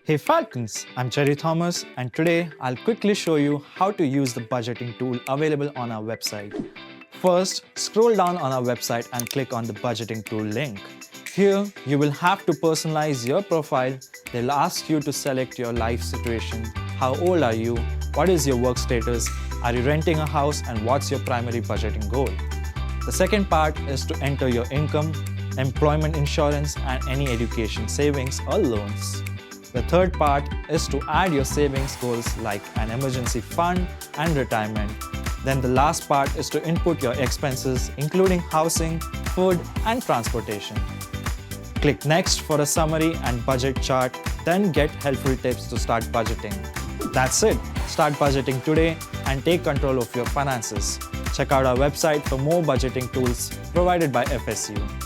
Hey Falcons, I'm Jerry Thomas and today I'll quickly show you how to use the budgeting tool available on our website. First, scroll down on our website and click on the budgeting tool link. Here, you will have to personalize your profile. They'll ask you to select your life situation. How old are you? What is your work status? Are you renting a house? And what's your primary budgeting goal? The second part is to enter your income, employment insurance, and any education savings or loans. The third part is to add your savings goals like an emergency fund and retirement. Then the last part is to input your expenses including housing, food, and transportation. Click Next for a summary and budget chart, then get helpful tips to start budgeting. That's it. Start budgeting today and take control of your finances. Check out our website for more budgeting tools provided by FSU.